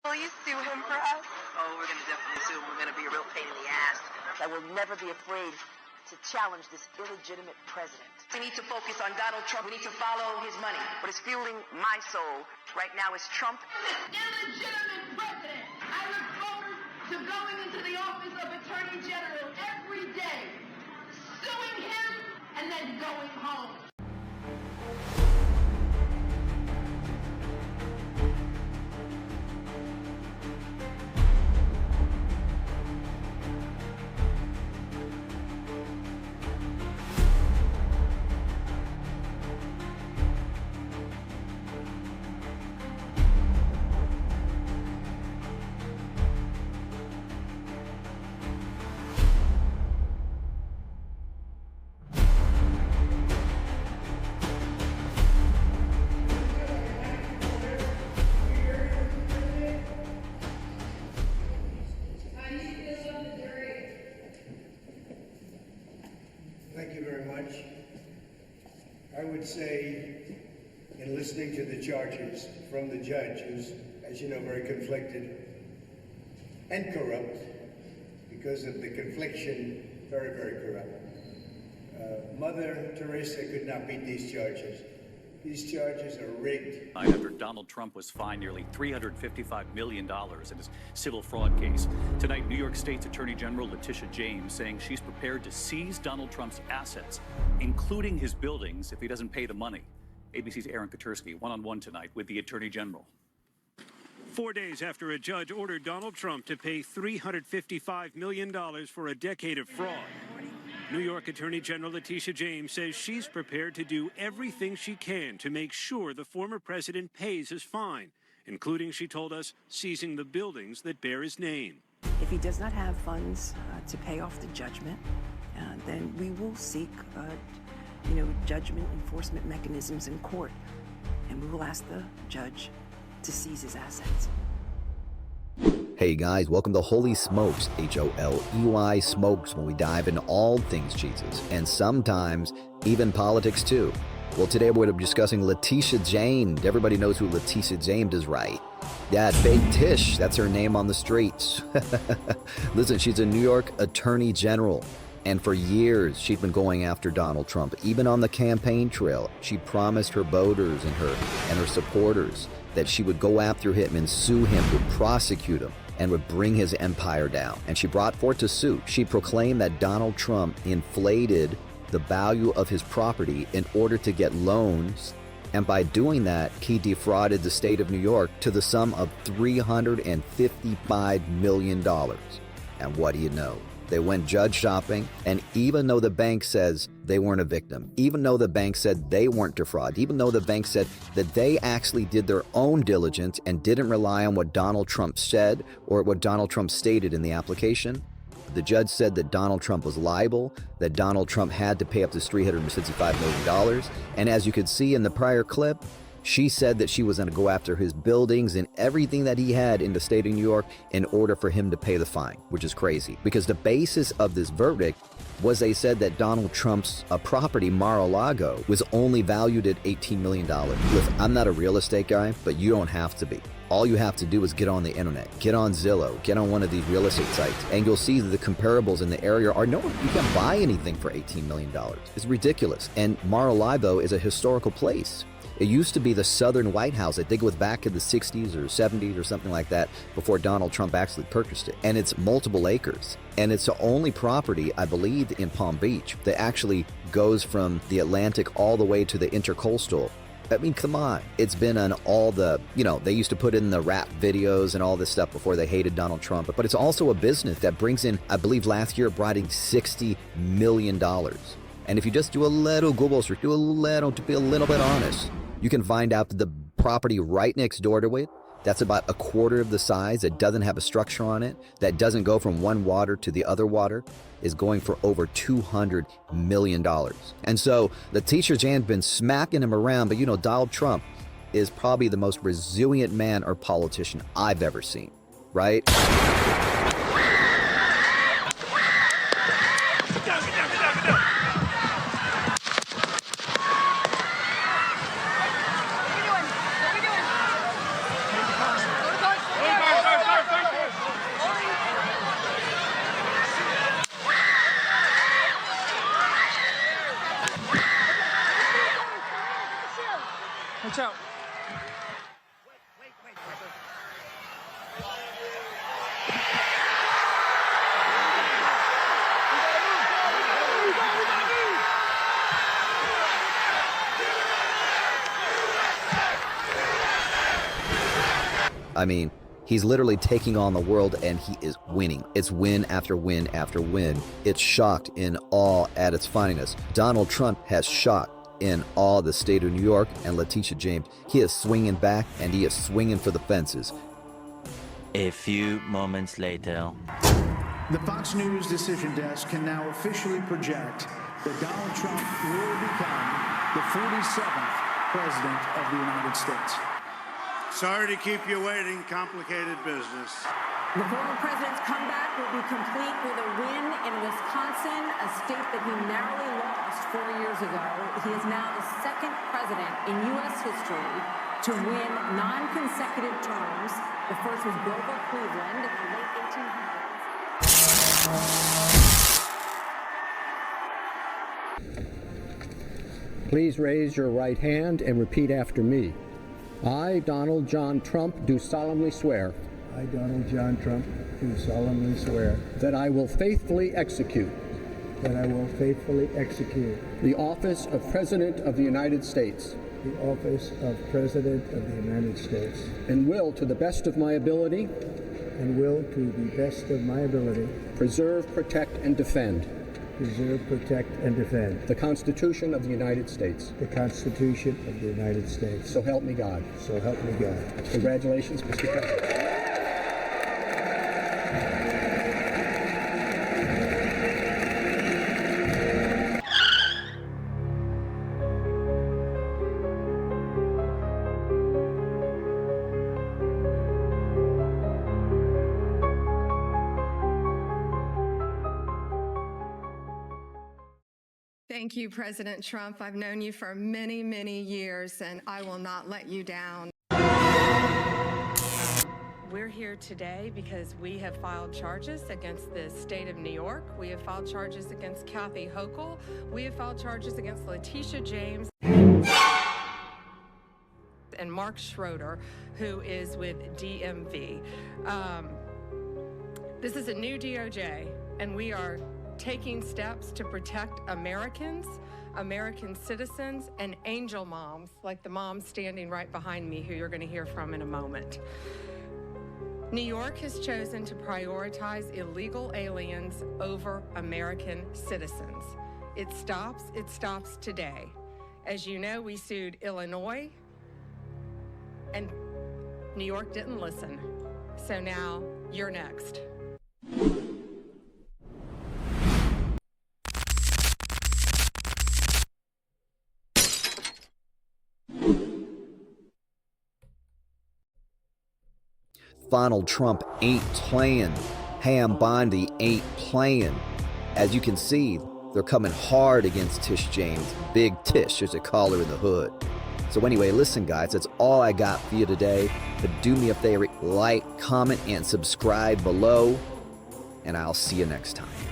Will you sue him for us? Oh, we're going to definitely sue him. We're going to be a real pain in the ass. I will never be afraid to challenge this illegitimate president. We need to focus on Donald Trump. We need to follow his money. What is fueling my soul right now is Trump. This illegitimate president. I look forward to going into the office of Attorney General every day, suing him, and then going home. Thank you very much. I would say, in listening to the charges from the judge, who's, as you know, very conflicted and corrupt, because of the confliction, very, very corrupt. Mother Teresa could not beat these charges. These charges are rigged. After Donald Trump was fined nearly $355 million in his civil fraud case. Tonight, New York State's Attorney General Leticia James saying she's prepared to seize Donald Trump's assets, including his buildings, if he doesn't pay the money. ABC's Aaron Katursky, one-on-one tonight with the Attorney General. 4 days after a judge ordered Donald Trump to pay $355 million for a decade of fraud, New York Attorney General Leticia James says she's prepared to do everything she can to make sure the former president pays his fine, including, she told us, seizing the buildings that bear his name. If he does not have funds to pay off the judgment, then we will seek, judgment enforcement mechanisms in court, and we will ask the judge to seize his assets. Hey guys, welcome to Holey Smokes, Holey Smokes, when we dive into all things Jesus, and sometimes even politics too. Well, today we're discussing Leticia James. Everybody knows who Leticia James is, right? Yeah, Big Tish, that's her name on the streets. Listen, she's a New York Attorney General, and for years she'd been going after Donald Trump. Even on the campaign trail, she promised her voters and her supporters that she would go after him and sue him, would prosecute him, and would bring his empire down. And she brought forth to suit. She proclaimed that Donald Trump inflated the value of his property in order to get loans, and by doing that, he defrauded the state of New York to the sum of $355 million. And what do you know? They went judge shopping, and even though the bank says they weren't a victim, even though the bank said they weren't defrauded, even though the bank said that they actually did their own diligence and didn't rely on what Donald Trump said or what Donald Trump stated in the application, the judge said that Donald Trump was liable, that Donald Trump had to pay up to $355 million. And as you could see in the prior clip, she said that she was going to go after his buildings and everything that he had in the state of New York in order for him to pay the fine, which is crazy. Because the basis of this verdict was they said that Donald Trump's property, Mar-a-Lago, was only valued at $18 million. Listen, I'm not a real estate guy, but you don't have to be. All you have to do is get on the internet, get on Zillow, get on one of these real estate sites, and you'll see that the comparables in the area are no, you can't buy anything for $18 million. It's ridiculous. And Mar-a-Lago is a historical place. It used to be the Southern White House. I think it was back in the 60s or 70s or something like that before Donald Trump actually purchased it. And it's multiple acres. And it's the only property, I believe, in Palm Beach that actually goes from the Atlantic all the way to the intercoastal. I mean, come on. It's been on all the, they used to put in the rap videos and all this stuff before they hated Donald Trump. But it's also a business that brings in, I believe last year, brought in $60 million. And if you just do a little Google search, to be a little bit honest, you can find out that the property right next door to it, that's about a quarter of the size, that doesn't have a structure on it, that doesn't go from one water to the other water, is going for over $200 million. And so Leticia James been smacking him around, but Donald Trump is probably the most resilient man or politician I've ever seen, right? I mean, he's literally taking on the world, and he is winning. It's win after win after win. It's shocked in awe at its finest. Donald Trump has shocked in awe the state of New York, and Leticia James, he is swinging back, and he is swinging for the fences. A few moments later. The Fox News decision desk can now officially project that Donald Trump will become the 47th President of the United States. Sorry to keep you waiting. Complicated business. The former president's comeback will be complete with a win in Wisconsin, a state that he narrowly lost 4 years ago. He is now the second president in U.S. history to win non-consecutive terms. The first was Grover Cleveland in the late 1800s. Please raise your right hand and repeat after me. I, Donald John Trump, do solemnly swear. I, Donald John Trump, do solemnly swear that I will faithfully execute the office of President of the United States and will, to the best of my ability, preserve, protect, and defend the Constitution of the United States. So help me God. Congratulations, Mr. President. Thank you, President Trump. I've known you for many, many years, and I will not let you down. We're here today because we have filed charges against the state of New York. We have filed charges against Kathy Hochul. We have filed charges against Leticia James and Mark Schroeder, who is with DMV. This is a new DOJ, and we are taking steps to protect Americans, American citizens, and angel moms, like the mom standing right behind me, who you're going to hear from in a moment. New York has chosen to prioritize illegal aliens over American citizens. It stops today. As you know, we sued Illinois, and New York didn't listen. So now you're next. Donald Trump ain't playing. Pam Bondi ain't playing. As you can see, they're coming hard against Tish James. Big Tish, as they call her in the hood. So anyway, listen guys, that's all I got for you today. But do me a favor, like, comment, and subscribe below. And I'll see you next time.